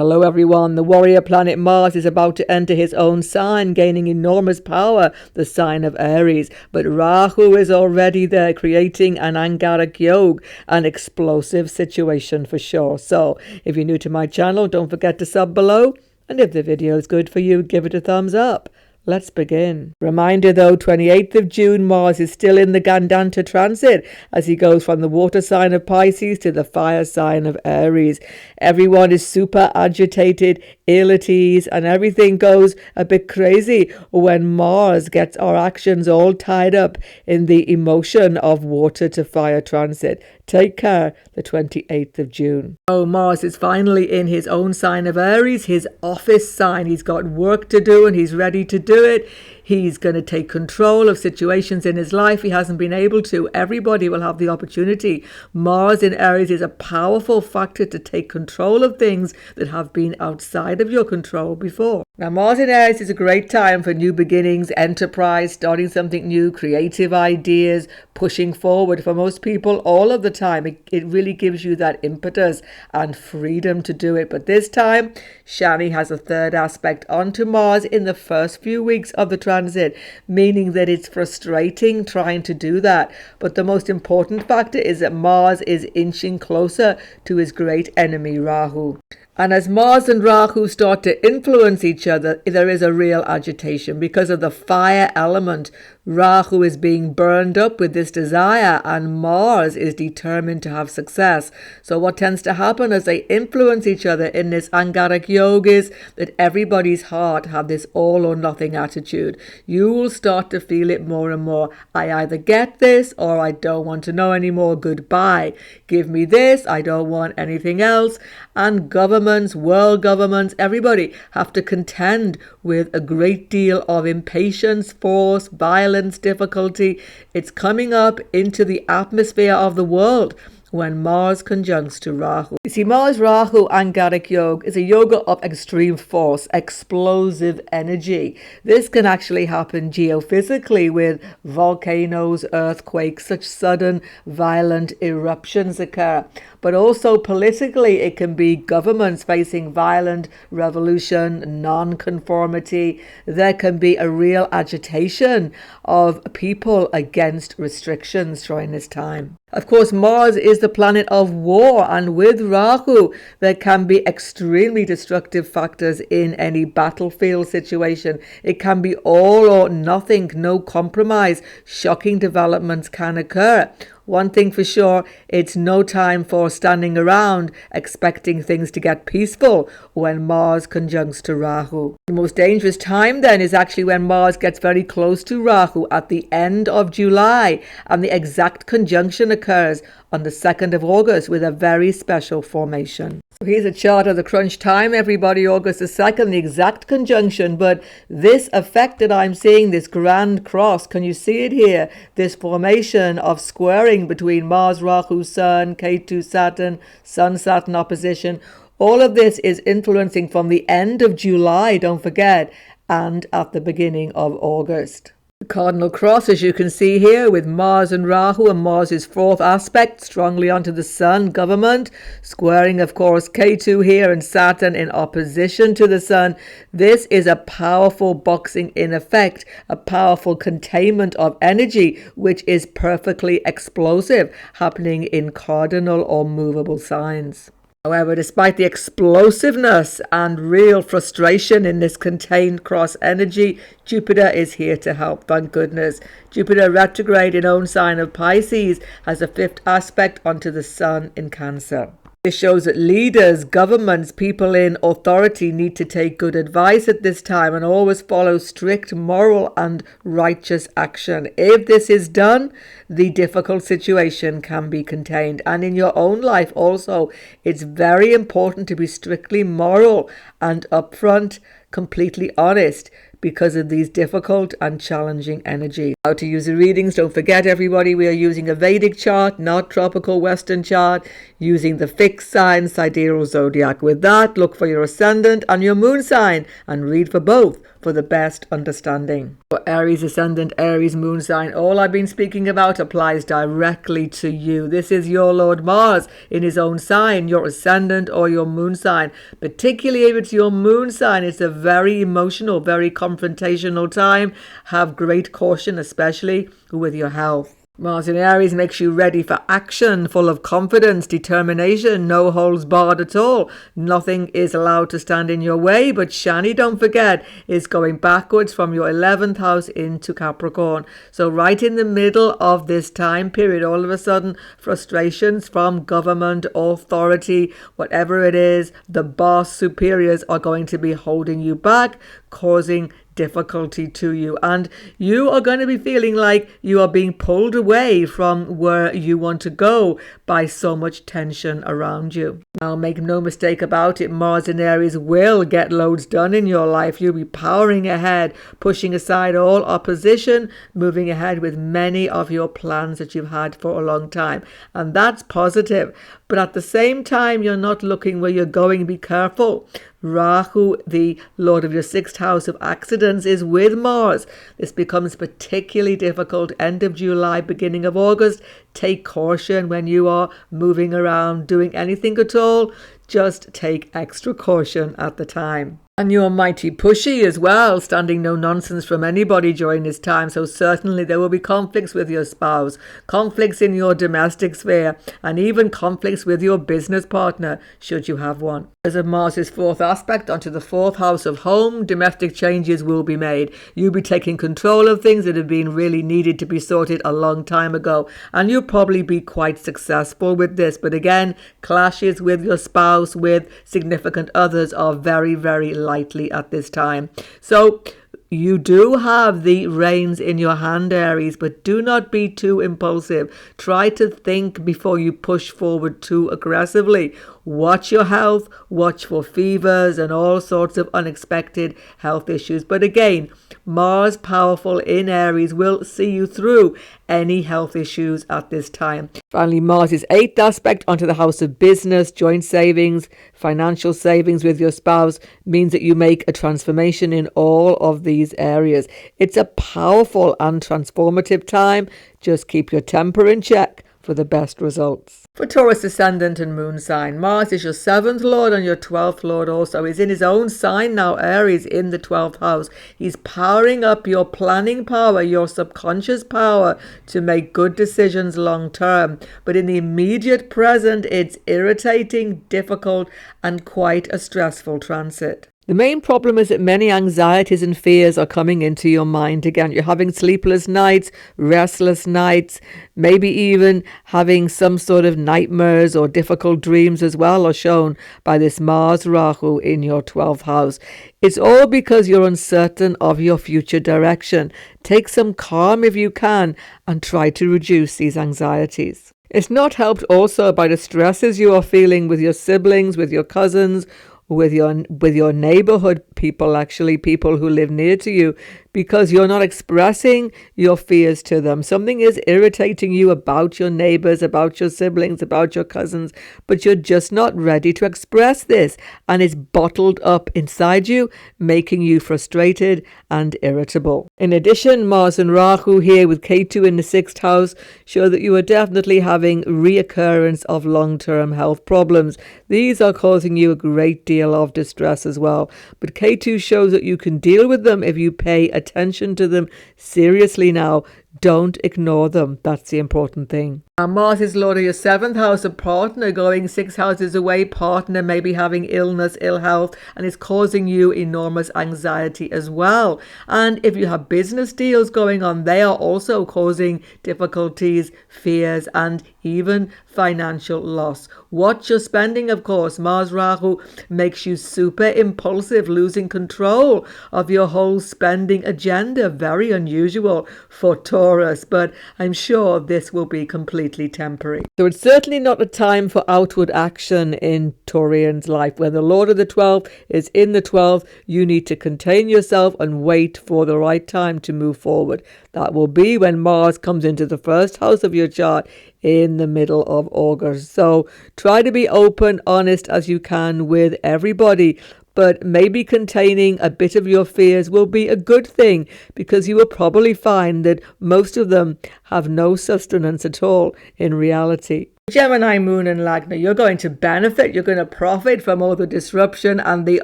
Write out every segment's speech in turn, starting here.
Hello everyone, the warrior planet Mars is about to enter his own sign, gaining enormous power, the sign of Aries. But Rahu is already there, creating an Angaraka yoga, an explosive situation for sure. So, if you're new to my channel, don't forget to sub below. And if the video is good for you, give it a thumbs up. Let's begin. Reminder though, 28th of June, Mars is still in the Gandanta transit as he goes from the water sign of Pisces to the fire sign of Aries. Everyone is super agitated, ill at ease, and everything goes a bit crazy when Mars gets our actions all tied up in the emotion of water to fire transit. Take care, the 28th of June. Oh, Mars is finally in his own sign of Aries, his office sign. He's got work to do and he's ready to do it. He's going to take control of situations in his life he hasn't been able to. Everybody will have the opportunity. Mars in Aries is a powerful factor to take control of things that have been outside of your control before. Now, Mars in Aries is a great time for new beginnings, enterprise, starting something new, creative ideas, pushing forward. For most people, all of the time, it really gives you that impetus and freedom to do it. But this time, Shani has a third aspect onto Mars in the first few weeks of the transit, meaning that it's frustrating trying to do that. But the most important factor is that Mars is inching closer to his great enemy, Rahu. And as Mars and Rahu start to influence each other, there is a real agitation because of the fire element. Rahu is being burned up with this desire and Mars is determined to have success. So what tends to happen as they influence each other in this Angaraka yoga is that everybody's heart have this all or nothing attitude. You will start to feel it more and more. I either get this or I don't want to know anymore. Goodbye. Give me this. I don't want anything else. And governments, world governments, everybody have to contend with a great deal of impatience, force, violence, difficulty. It's coming up into the atmosphere of the world when Mars conjuncts to Rahu. You see, Mars-Rahu Angaraka yoga is a yoga of extreme force, explosive energy. This can actually happen geophysically with volcanoes, earthquakes, such sudden violent eruptions occur. But also politically, it can be governments facing violent revolution, non-conformity. There can be a real agitation of people against restrictions during this time. Of course, Mars is the planet of war, and with Rahu, there can be extremely destructive factors in any battlefield situation. It can be all or nothing, no compromise. Shocking developments can occur. One thing for sure, it's no time for standing around expecting things to get peaceful when Mars conjuncts to Rahu. The most dangerous time then is actually when Mars gets very close to Rahu at the end of July, and the exact conjunction occurs on the 2nd of August with a very special formation. Here's a chart of the crunch time, everybody, August the 2nd, the exact conjunction. But this effect that I'm seeing, this grand cross, can you see it here? This formation of squaring between Mars, Rahu, Sun, Ketu, Saturn, Sun-Saturn opposition. All of this is influencing from the end of July, don't forget, and at the beginning of August. The cardinal cross, as you can see here, with Mars and Rahu, and Mars's fourth aspect strongly onto the Sun, government, squaring, of course, Ketu here and Saturn in opposition to the Sun. This is a powerful boxing in effect, a powerful containment of energy, which is perfectly explosive, happening in cardinal or movable signs. However, despite the explosiveness and real frustration in this contained cross energy, Jupiter is here to help, thank goodness. Jupiter retrograde in own sign of Pisces has a fifth aspect onto the Sun in Cancer. This shows that leaders, governments, people in authority need to take good advice at this time and always follow strict moral and righteous action. If this is done, the difficult situation can be contained. And in your own life also, it's very important to be strictly moral and upfront, completely honest, because of these difficult and challenging energies. How to use the readings, don't forget everybody, we are using a Vedic chart, not tropical Western chart, using the fixed sign sidereal zodiac. With that, look for your ascendant and your moon sign and read for both for the best understanding. For Aries ascendant, Aries moon sign, all I've been speaking about applies directly to you. This is your Lord Mars in his own sign, your ascendant or your moon sign. Particularly if it's your moon sign, it's a very emotional, very confrontational time. Have great caution, especially with your health. Mars in Aries makes you ready for action, full of confidence, determination, no holds barred at all. Nothing is allowed to stand in your way, but Shani, don't forget, is going backwards from your 11th house into Capricorn. So right in the middle of this time period, all of a sudden, frustrations from government, authority, whatever it is, the boss, superiors are going to be holding you back, causing difficulty to you, and you are going to be feeling like you are being pulled away from where you want to go by so much tension around you. Now, make no mistake about it, Mars in Aries will get loads done in your life. You'll be powering ahead, pushing aside all opposition, moving ahead with many of your plans that you've had for a long time, and that's positive. But at the same time, you're not looking where you're going. Be careful. Rahu, the lord of your 6th house of accidents, is with Mars. This becomes particularly difficult end of July, beginning of August. Take caution when you are moving around, doing anything at all. Just take extra caution at the time. And you're mighty pushy as well, standing no nonsense from anybody during this time. So certainly there will be conflicts with your spouse, conflicts in your domestic sphere, and even conflicts with your business partner, should you have one. As of Mars' 4th aspect onto the 4th house of home, domestic changes will be made. You'll be taking control of things that have been really needed to be sorted a long time ago. And you'll probably be quite successful with this. But again, clashes with your spouse, with significant others are very, very likely at this time. So you do have the reins in your hand, Aries, but do not be too impulsive. Try to think before you push forward too aggressively. Watch your health, watch for fevers and all sorts of unexpected health issues. But again, Mars, powerful in Aries, will see you through any health issues at this time. Finally, Mars' 8th aspect onto the house of business, joint savings, financial savings with your spouse means that you make a transformation in all of these areas. It's a powerful and transformative time. Just keep your temper in check for the best results. For Taurus ascendant and moon sign, Mars is your 7th lord and your 12th lord also. He's in his own sign now, Aries, in the 12th house. He's powering up your planning power, your subconscious power to make good decisions long term. But in the immediate present, it's irritating, difficult, and quite a stressful transit. The main problem is that many anxieties and fears are coming into your mind again. You're having sleepless nights, restless nights, maybe even having some sort of nightmares or difficult dreams as well are shown by this Mars Rahu in your 12th house. It's all because you're uncertain of your future direction. Take some calm if you can and try to reduce these anxieties. It's not helped also by the stresses you are feeling with your siblings, with your cousins, with your neighborhood people, actually people who live near to you, because you're not expressing your fears to them. Something is irritating you about your neighbors, about your siblings, about your cousins, but you're just not ready to express this, and it's bottled up inside you, making you frustrated and irritable. In addition, Mars and Rahu here with Ketu in the 6th house show that you are definitely having reoccurrence of long-term health problems. These are causing you a great deal of distress as well, but Ketu shows that you can deal with them if you pay attention to them seriously now. Don't ignore them. That's the important thing. Now, Mars is lord of your 7th house, a partner going 6 houses away. Partner may be having illness, ill health, and it's causing you enormous anxiety as well. And if you have business deals going on, they are also causing difficulties, fears, and even financial loss. Watch your spending, of course. Mars Rahu makes you super impulsive, losing control of your whole spending agenda. Very unusual for Taurus, but I'm sure this will be completely temporary. So it's certainly not a time for outward action in Taurian's life. When the Lord of the 12th is in the 12th, you need to contain yourself and wait for the right time to move forward. That will be when Mars comes into the 1st house of your chart in the middle of August. So try to be open, honest as you can with everybody. But maybe containing a bit of your fears will be a good thing, because you will probably find that most of them have no sustenance at all in reality. Gemini, Moon and Lagna, you're going to benefit, you're going to profit from all the disruption and the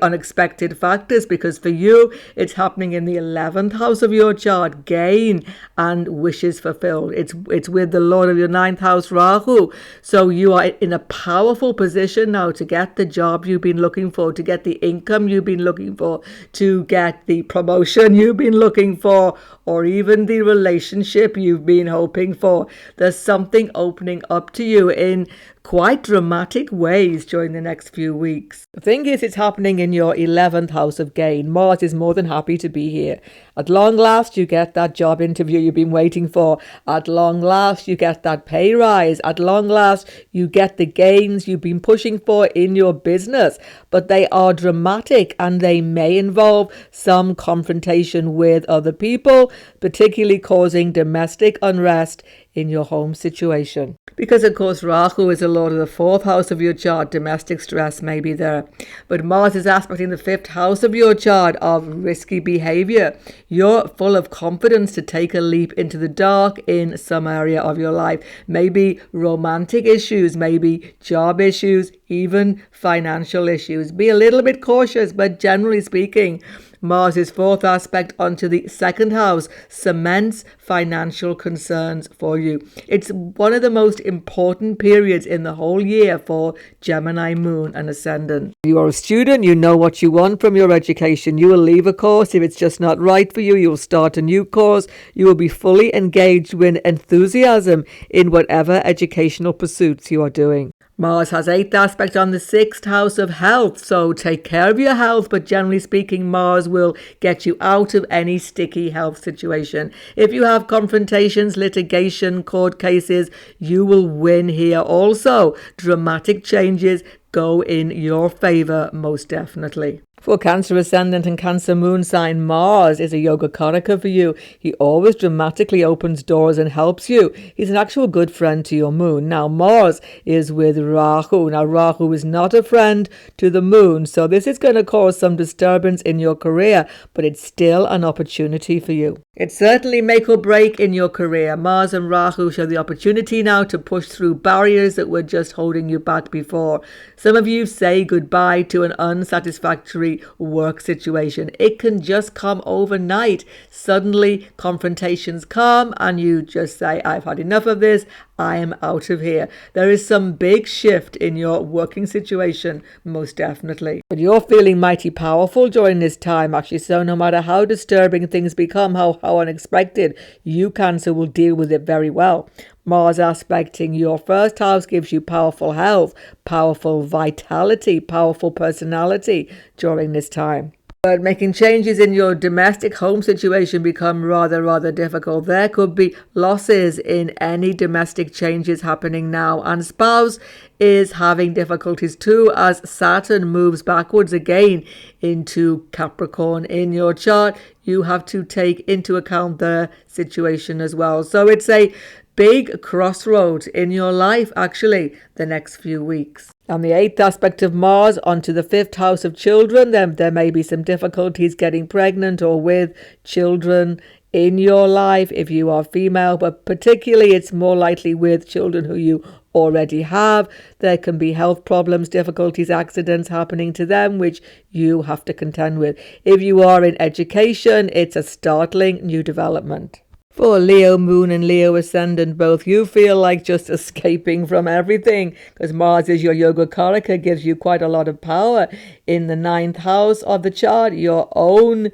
unexpected factors, because for you, it's happening in the 11th house of your chart, gain and wishes fulfilled. It's with the Lord of your 9th house, Rahu. So you are in a powerful position now to get the job you've been looking for, to get the income you've been looking for, to get the promotion you've been looking for, or even the relationship you've been hoping for. There's something opening up to you in quite dramatic ways during the next few weeks. The thing is, it's happening in your 11th house of gain. Mars is more than happy to be here. At long last, you get that job interview you've been waiting for. At long last, you get that pay rise. At long last, you get the gains you've been pushing for in your business. But they are dramatic, and they may involve some confrontation with other people, particularly causing domestic unrest in your home situation. Because, of course, Rahu is the Lord of the 4th house of your chart. Domestic stress may be there. But Mars is aspecting the 5th house of your chart of risky behavior. You're full of confidence to take a leap into the dark in some area of your life. Maybe romantic issues, maybe job issues, even financial issues. Be a little bit cautious, but generally speaking, Mars's 4th aspect onto the 2nd house cements financial concerns for you. It's one of the most important periods in the whole year for Gemini, Moon and Ascendant. If you are a student, you know what you want from your education. You will leave a course. If it's just not right for you, you will start a new course. You will be fully engaged with enthusiasm in whatever educational pursuits you are doing. Mars has 8th aspect on the 6th house of health, so take care of your health, but generally speaking, Mars will get you out of any sticky health situation. If you have confrontations, litigation, court cases, you will win here also. Dramatic changes go in your favor, most definitely. For Cancer Ascendant and Cancer Moon sign, Mars is a Yoga Karaka for you. He always dramatically opens doors and helps you. He's an actual good friend to your moon. Now, Mars is with Rahu. Now, Rahu is not a friend to the moon, so this is going to cause some disturbance in your career, but it's still an opportunity for you. It's certainly make or break in your career. Mars and Rahu show the opportunity now to push through barriers that were just holding you back before. Some of you say goodbye to an unsatisfactory work situation. It can just come overnight. Suddenly confrontations come and you just say, I've had enough of this. I am out of here. There is some big shift in your working situation, most definitely. But you're feeling mighty powerful during this time, actually. So no matter how disturbing things become, how unexpected, you, Cancer, will deal with it very well. Mars aspecting your 1st house gives you powerful health, powerful vitality, powerful personality during this time. But making changes in your domestic home situation become rather difficult. There could be losses in any domestic changes happening now. And spouse is having difficulties too, as Saturn moves backwards again into Capricorn in your chart. You have to take into account their situation as well. So it's a big crossroads in your life, actually, the next few weeks. And the 8th aspect of Mars onto the 5th house of children, then there may be some difficulties getting pregnant or with children in your life if you are female, but particularly it's more likely with children who you already have. There can be health problems, difficulties, accidents happening to them, which you have to contend with. If you are in education, it's a startling new development. For Leo Moon and Leo Ascendant both, you feel like just escaping from everything, because Mars is your Yoga Karaka, gives you quite a lot of power in the 9th house of the chart, your own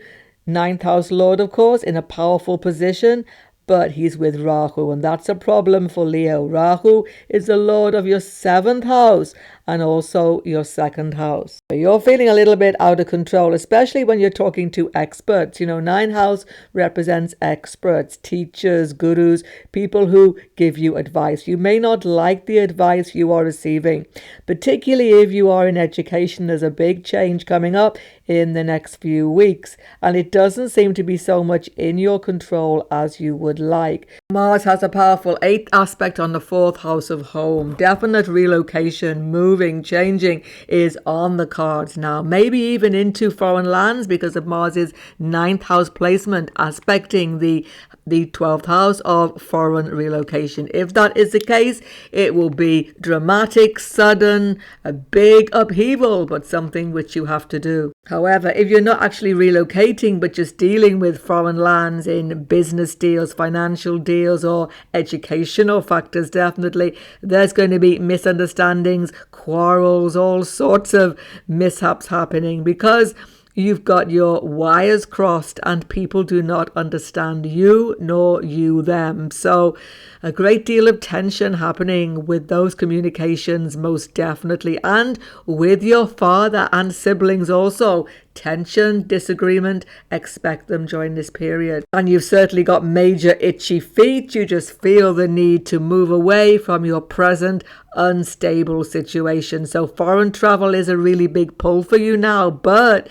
9th house lord, of course, in a powerful position. But he's with Rahu, and that's a problem for Leo. Rahu is the lord of your 7th house, and also your second house. You're feeling a little bit out of control, especially when you're talking to experts. Ninth house represents experts, teachers, gurus, people who give you advice. You may not like the advice you are receiving, particularly if you are in education. There's a big change coming up in the next few weeks, and it doesn't seem to be so much in your control as you would like. Mars has a powerful 8th aspect on the 4th house of home. Definite relocation, moving, changing is on the cards now, maybe even into foreign lands because of Mars's 9th house placement aspecting the 12th house of foreign relocation. If that is the case, it will be dramatic, sudden, a big upheaval, but something which you have to do. However, if you're not actually relocating, but just dealing with foreign lands in business deals, financial deals, or educational factors, definitely there's going to be misunderstandings, quarrels, all sorts of mishaps happening because you've got your wires crossed and people do not understand you nor you them. So a great deal of tension happening with those communications, most definitely, and with your father and siblings also. Tension, disagreement, expect them during this period. And you've certainly got major itchy feet. You just feel the need to move away from your present unstable situation. So foreign travel is a really big pull for you now, but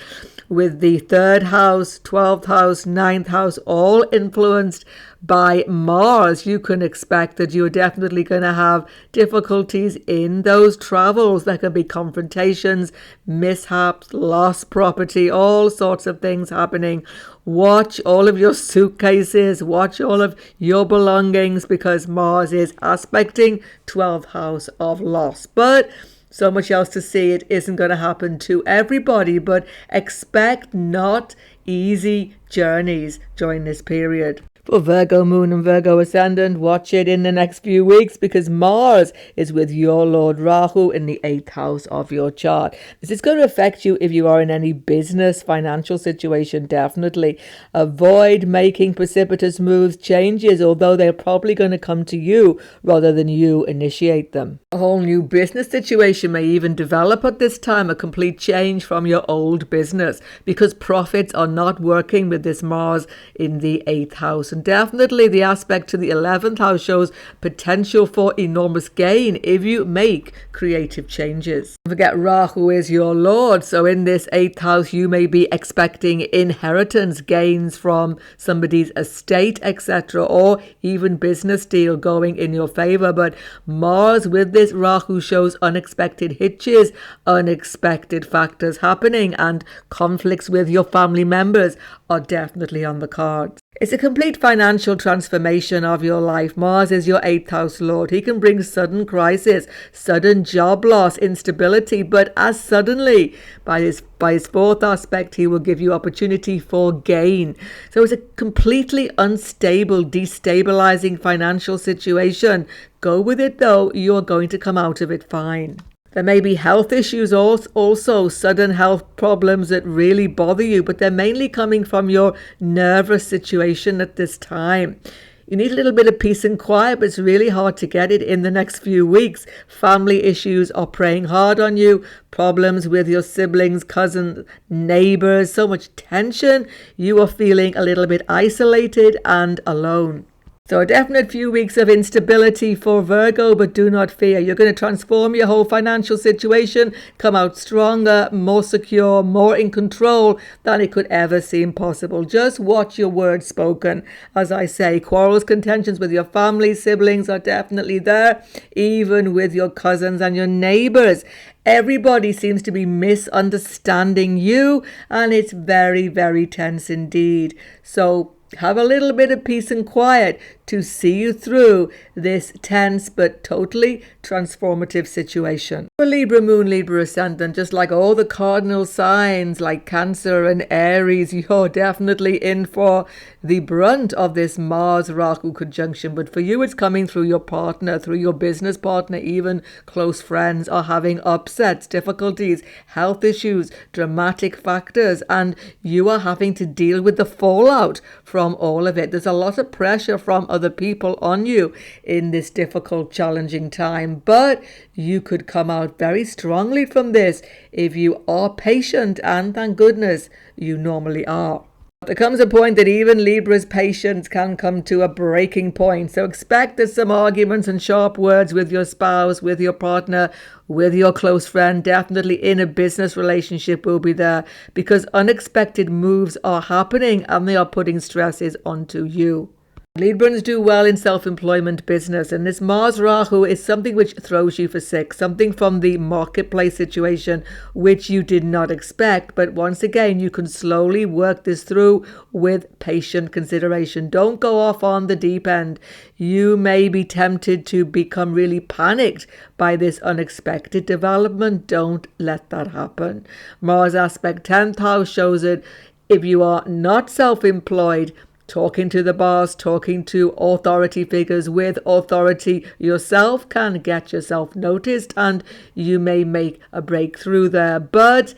with the 3rd house, 12th house, 9th house, all influenced by Mars, you can expect that you're definitely going to have difficulties in those travels. There can be confrontations, mishaps, lost property, all sorts of things happening. Watch all of your suitcases, watch all of your belongings because Mars is aspecting 12th house of loss. But so much else to see. It isn't going to happen to everybody, but expect not easy journeys during this period. For Virgo Moon and Virgo Ascendant, watch it in the next few weeks because Mars is with your Lord Rahu in the 8th house of your chart. This is going to affect you if you are in any business, financial situation, definitely. Avoid making precipitous moves, changes, although they're probably going to come to you rather than you initiate them. A whole new business situation may even develop at this time, a complete change from your old business because profits are not working with this Mars in the 8th house. And definitely the aspect to the 11th house shows potential for enormous gain if you make creative changes. Don't forget, Rahu is your Lord. So in this 8th house, you may be expecting inheritance gains from somebody's estate, etc., or even business deal going in your favor. But Mars with this Rahu shows unexpected hitches, unexpected factors happening, and conflicts with your family members are definitely on the cards. It's a complete financial transformation of your life. Mars is your 8th house lord. He can bring sudden crisis, sudden job loss, instability, but as suddenly by his 4th aspect, he will give you opportunity for gain. So it's a completely unstable, destabilizing financial situation. Go with it though. You are going to come out of it fine. There may be health issues also, sudden health problems that really bother you, but they're mainly coming from your nervous situation at this time. You need a little bit of peace and quiet, but it's really hard to get it in the next few weeks. Family issues are preying hard on you, problems with your siblings, cousins, neighbors, so much tension. You are feeling a little bit isolated and alone. So a definite few weeks of instability for Virgo, but do not fear. You're going to transform your whole financial situation, come out stronger, more secure, more in control than it could ever seem possible. Just watch your words spoken. As I say, quarrels, contentions with your family, siblings are definitely there, even with your cousins and your neighbors. Everybody seems to be misunderstanding you, and it's very, very tense indeed. So have a little bit of peace and quiet to see you through this tense but totally transformative situation. For Libra Moon, Libra Ascendant, just like all the cardinal signs like Cancer and Aries, you're definitely in for the brunt of this Mars-Rahu conjunction. But for you, it's coming through your partner, through your business partner, even close friends are having upsets, difficulties, health issues, dramatic factors, and you are having to deal with the fallout from all of it. There's a lot of pressure from other other people on you in this difficult, challenging time. But you could come out very strongly from this if you are patient, and thank goodness you normally are. There comes a point that even Libra's patience can come to a breaking point. So expect there's some arguments and sharp words with your spouse, with your partner, with your close friend. Definitely in a business relationship will be there, because unexpected moves are happening and they are putting stresses onto you. Librans do well in self-employment business, and this Mars Rahu is something which throws you for six, something from the marketplace situation which you did not expect. But once again, you can slowly work this through with patient consideration. Don't go off on the deep end. You may be tempted to become really panicked by this unexpected development. Don't let that happen. Mars aspect 10th house shows it. If you are not self-employed, talking to the boss, talking to authority figures with authority yourself can get yourself noticed, and you may make a breakthrough there. But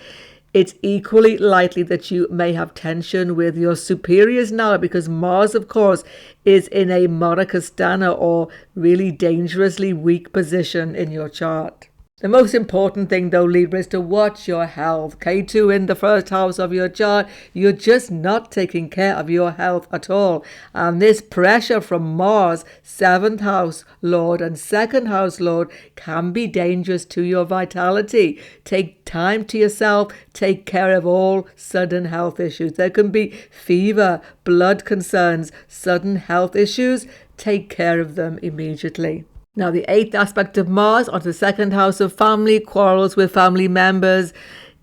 it's equally likely that you may have tension with your superiors now, because Mars, of course, is in a Marakastana, or really dangerously weak position in your chart. The most important thing, though, Libra, is to watch your health. K2 in the first house of your chart, you're just not taking care of your health at all. And this pressure from Mars, 7th house Lord and 2nd house Lord, can be dangerous to your vitality. Take time to yourself. Take care of all sudden health issues. There can be fever, blood concerns, sudden health issues. Take care of them immediately. Now, the 8th aspect of Mars onto the 2nd house of family, quarrels with family members,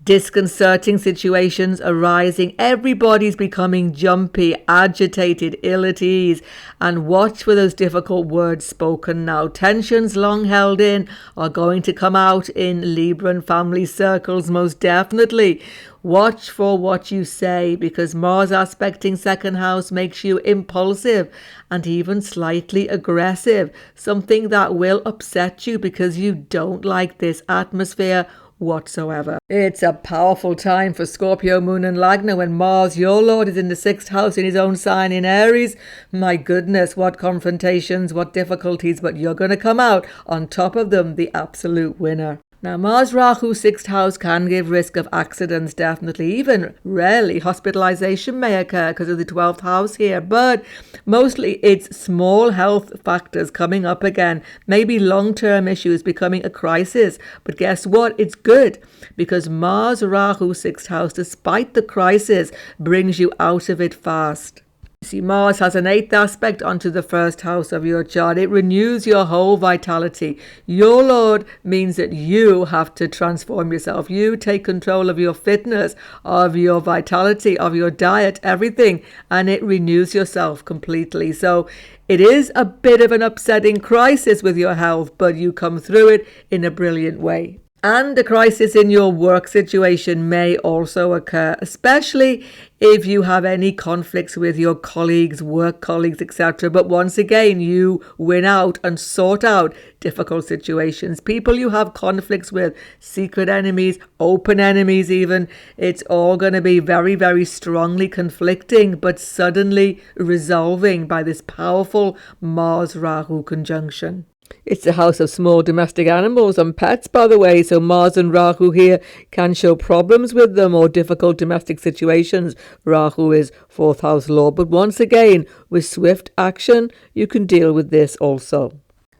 disconcerting situations arising. Everybody's becoming jumpy, agitated, ill at ease, and watch for those difficult words spoken now. Tensions long held in are going to come out in Libran family circles, most definitely. Watch for what you say, because Mars aspecting 2nd house makes you impulsive and even slightly aggressive, something that will upset you because you don't like this atmosphere whatsoever. It's a powerful time for Scorpio, Moon and Lagna when Mars, your Lord, is in the 6th house in his own sign in Aries. My goodness, what confrontations, what difficulties, but you're going to come out on top of them, the absolute winner. Now, Mars Rahu 6th house can give risk of accidents, definitely. Even rarely hospitalization may occur because of the 12th house here, but mostly it's small health factors coming up again. Maybe long-term issues becoming a crisis. But guess what? It's good, because Mars Rahu 6th house, despite the crisis, brings you out of it fast. See, Mars has an 8th aspect onto the 1st house of your chart. It renews your whole vitality. Your Lord means that you have to transform yourself. You take control of your fitness, of your vitality, of your diet, everything, and it renews yourself completely. So it is a bit of an upsetting crisis with your health, but you come through it in a brilliant way. And a crisis in your work situation may also occur, especially if you have any conflicts with your colleagues, work colleagues, etc. But once again, you win out and sort out difficult situations. People you have conflicts with, secret enemies, open enemies even, it's all going to be very, very strongly conflicting, but suddenly resolving by this powerful Mars-Rahu conjunction. It's the house of small domestic animals and pets, by the way, so Mars and Rahu here can show problems with them or difficult domestic situations. Rahu is 4th house Lord, but once again, with swift action, you can deal with this also.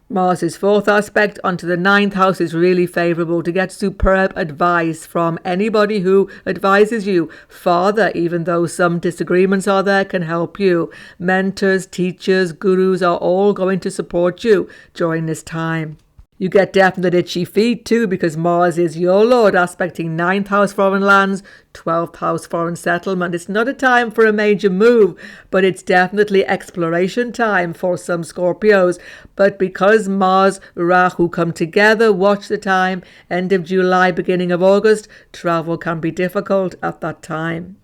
Mars' 4th aspect onto the 9th house is really favourable to get superb advice from anybody who advises you. Father, even though some disagreements are there, can help you. Mentors, teachers, gurus are all going to support you during this time. You get definite itchy feet too, because Mars is your Lord, aspecting 9th house foreign lands, 12th house foreign settlement. It's not a time for a major move, but it's definitely exploration time for some Scorpios. But because Mars, Rahu come together, watch the time, end of July, beginning of August, travel can be difficult at that time.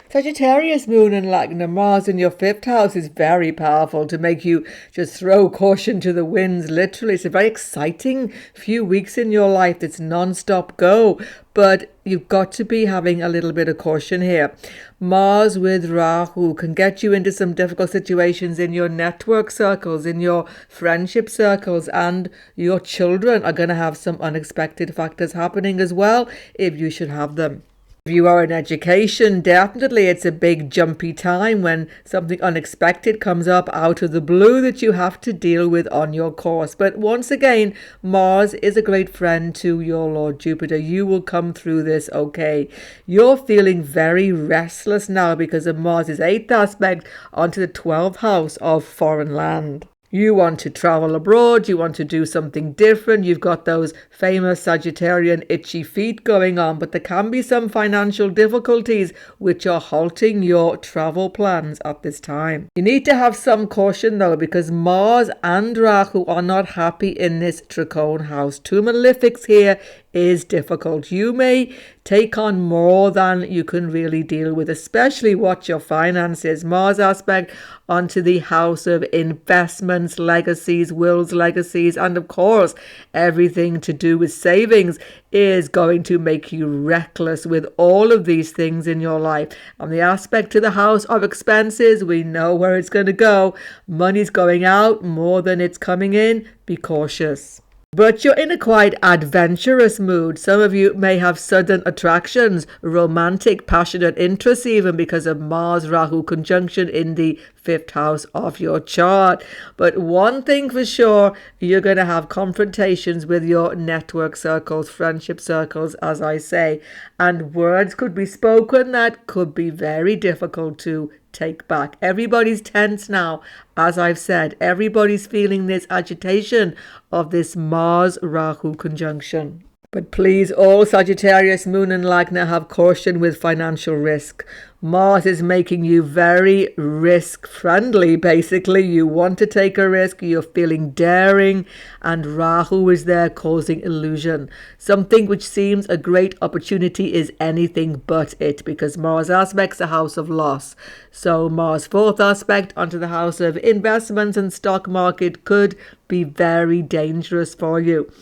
Sagittarius Moon and Lagna, Mars in your 5th house is very powerful to make you just throw caution to the winds. Literally, it's a very exciting few weeks in your life. It's non-stop go, but you've got to be having a little bit of caution here. Mars with Rahu can get you into some difficult situations in your network circles, in your friendship circles, and your children are going to have some unexpected factors happening as well if you should have them. If you are in education, definitely it's a big jumpy time when something unexpected comes up out of the blue that you have to deal with on your course. But once again, Mars is a great friend to your Lord Jupiter. You will come through this okay. You're feeling very restless now because of Mars's 8th aspect onto the 12th house of foreign land. You want to travel abroad, you want to do something different, you've got those famous Sagittarian itchy feet going on, but there can be some financial difficulties which are halting your travel plans at this time. You need to have some caution though, because Mars and Rahu are not happy in this Trikona house. Two malefics here is difficult. You may take on more than you can really deal with, especially what your finances. Mars aspect onto the house of investments, legacies, wills, legacies, and of course everything to do with savings is going to make you reckless with all of these things in your life. And the aspect to the house of expenses, we know where it's going to go. Money's going out more than it's coming in. Be cautious. But you're in a quite adventurous mood. Some of you may have sudden attractions, romantic, passionate interests even because of Mars-Rahu conjunction in the 5th house of your chart. But one thing for sure, you're going to have confrontations with your network circles, friendship circles, as I say. And words could be spoken that could be very difficult to take back. Everybody's tense now. As I've said, everybody's feeling this agitation of this Mars-Rahu conjunction. But please, all Sagittarius, Moon and Lagna have caution with financial risk. Mars is making you very risk-friendly, basically. You want to take a risk, you're feeling daring, and Rahu is there causing illusion. Something which seems a great opportunity is anything but it, because Mars aspects the house of loss. So Mars' 4th aspect onto the house of investments and stock market could be very dangerous for you.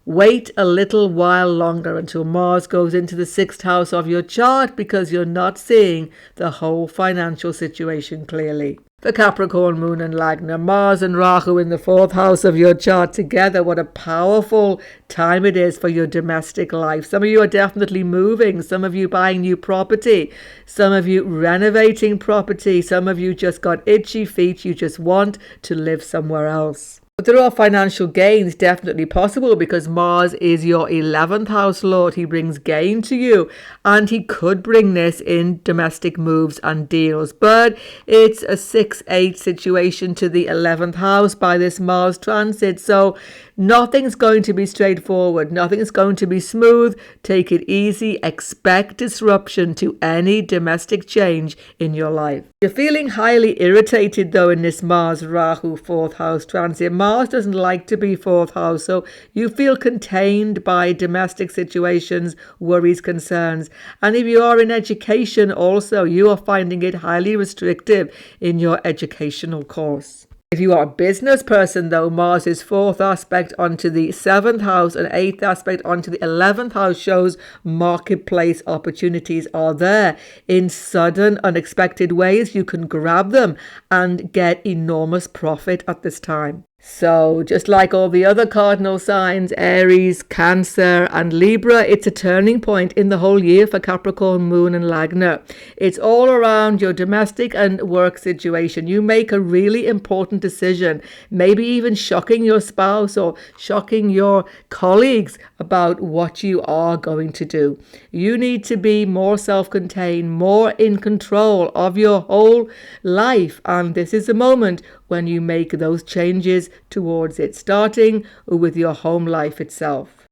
Wait a little while longer until Mars goes into the 6th house of your chart, because you're not seeing the whole financial situation clearly. For Capricorn, Moon and Lagna, Mars and Rahu in the 4th house of your chart together, what a powerful time it is for your domestic life. Some of you are definitely moving, some of you buying new property, some of you renovating property, some of you just got itchy feet, you just want to live somewhere else. But there are financial gains definitely possible because Mars is your 11th house lord. He brings gain to you, and he could bring this in domestic moves and deals. But it's a 6-8 situation to the 11th house by this Mars transit. So nothing's going to be straightforward. Nothing's going to be smooth. Take it easy. Expect disruption to any domestic change in your life. You're feeling highly irritated though in this Mars-Rahu 4th house transit. Mars doesn't like to be 4th house, so you feel contained by domestic situations, worries, concerns. And if you are in education also, you are finding it highly restrictive in your educational course. If you are a business person though, Mars' 4th aspect onto the 7th house and 8th aspect onto the 11th house shows marketplace opportunities are there. In sudden, unexpected ways, you can grab them and get enormous profit at this time. So just like all the other cardinal signs, Aries, Cancer and Libra, it's a turning point in the whole year for Capricorn, Moon and Lagna. It's all around your domestic and work situation. You make a really important decision, maybe even shocking your spouse or shocking your colleagues about what you are going to do. You need to be more self-contained, more in control of your whole life. And this is the moment when you make those changes towards it, starting with your home life itself.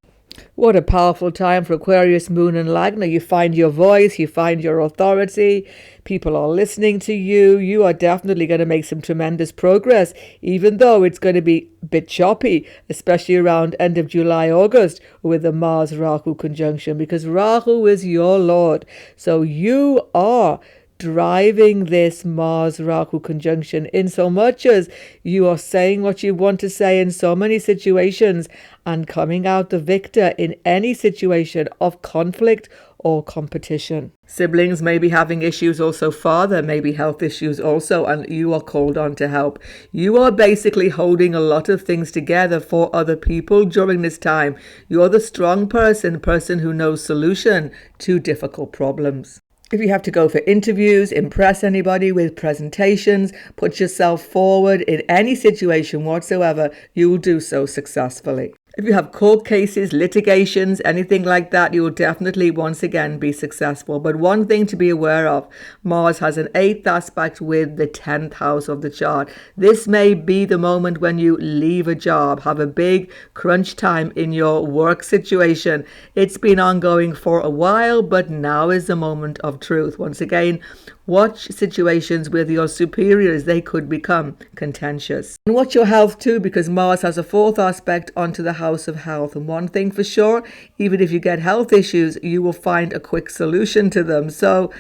What a powerful time for Aquarius, Moon and Lagna. You find your voice, you find your authority, people are listening to you. You are definitely going to make some tremendous progress, even though it's going to be a bit choppy, especially around end of July, August with the Mars-Rahu conjunction, because Rahu is your lord. So you are driving this Mars-Rahu conjunction in so much as you are saying what you want to say in so many situations and coming out the victor in any situation of conflict or competition. Siblings may be having issues also, father may be health issues also, and you are called on to help. You are basically holding a lot of things together for other people during this time. You're the strong person who knows solution to difficult problems. If you have to go for interviews, impress anybody with presentations, put yourself forward in any situation whatsoever, you will do so successfully. If you have court cases, litigations, anything like that, you will definitely once again be successful. But one thing to be aware of, Mars has an 8th aspect with the 10th house of the chart. This may be the moment when you leave a job, have a big crunch time in your work situation. It's been ongoing for a while, but now is the moment of truth. Once again, watch situations with your superiors. They could become contentious. And watch your health too, because Mars has a 4th aspect onto the house of health. And one thing for sure, even if you get health issues, you will find a quick solution to them. So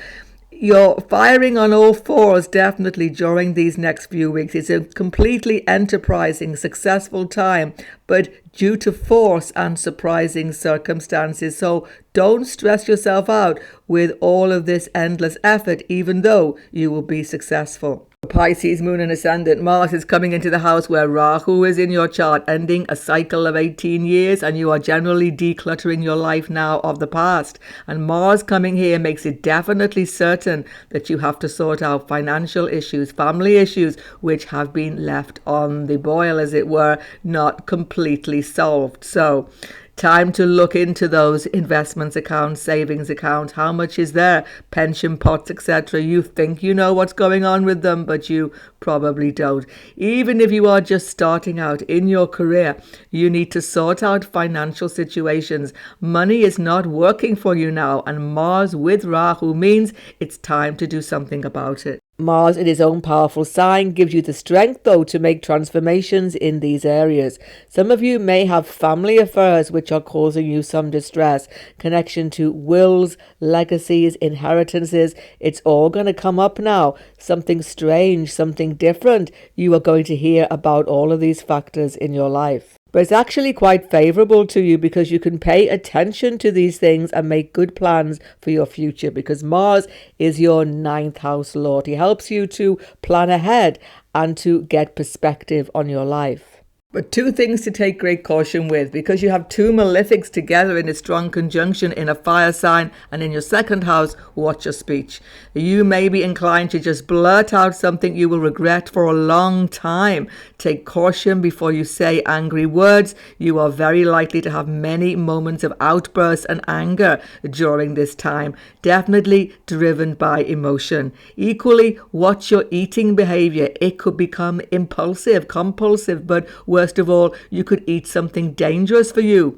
you're firing on all fours definitely during these next few weeks. It's a completely enterprising, successful time, but due to force and surprising circumstances. So don't stress yourself out with all of this endless effort, even though you will be successful. Pisces, Moon and Ascendant, Mars is coming into the house where Rahu is in your chart, ending a cycle of 18 years, and you are generally decluttering your life now of the past. And Mars coming here makes it definitely certain that you have to sort out financial issues, family issues, which have been left on the boil, as it were, not completely solved. So time to look into those investments accounts, savings accounts. How much is there? Pension pots, etc. You think you know what's going on with them, but you probably don't. Even if you are just starting out in your career, you need to sort out financial situations. Money is not working for you now, and Mars with Rahu means it's time to do something about it. Mars in his own powerful sign gives you the strength, though, to make transformations in these areas. Some of you may have family affairs which are causing you some distress. Connection to wills, legacies, inheritances. It's all going to come up now. Something strange, something different. You are going to hear about all of these factors in your life. But it's actually quite favorable to you because you can pay attention to these things and make good plans for your future, because Mars is your 9th house lord. He helps you to plan ahead and to get perspective on your life. But two things to take great caution with, because you have two malefics together in a strong conjunction in a fire sign, and in your 2nd house, watch your speech. You may be inclined to just blurt out something you will regret for a long time. Take caution before you say angry words. You are very likely to have many moments of outbursts and anger during this time, definitely driven by emotion. Equally, watch your eating behavior. It could become impulsive, compulsive, but worst of all, you could eat something dangerous for you.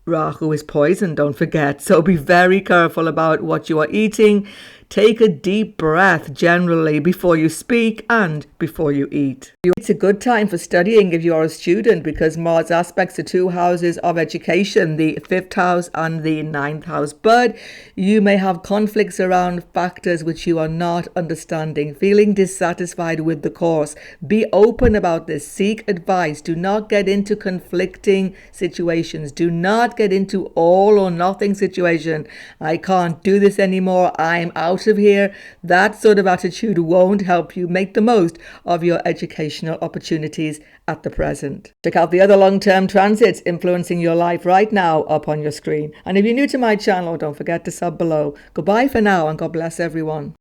Rahu is poison, don't forget. So be very careful about what you are eating. Take a deep breath generally before you speak and before you eat. It's a good time for studying if you are a student, because Mars aspects the 2 houses of education, the 5th house and the 9th house. But you may have conflicts around factors which you are not understanding, feeling dissatisfied with the course. Be open about this. Seek advice. Do not get into conflicting situations. Do not get into all or nothing situation. I can't do this anymore. I'm out of here. That sort of attitude won't help you make the most of your educational opportunities at the present. Check out the other long-term transits influencing your life right now up on your screen. And if you're new to my channel, don't forget to sub below. Goodbye for now, and God bless everyone.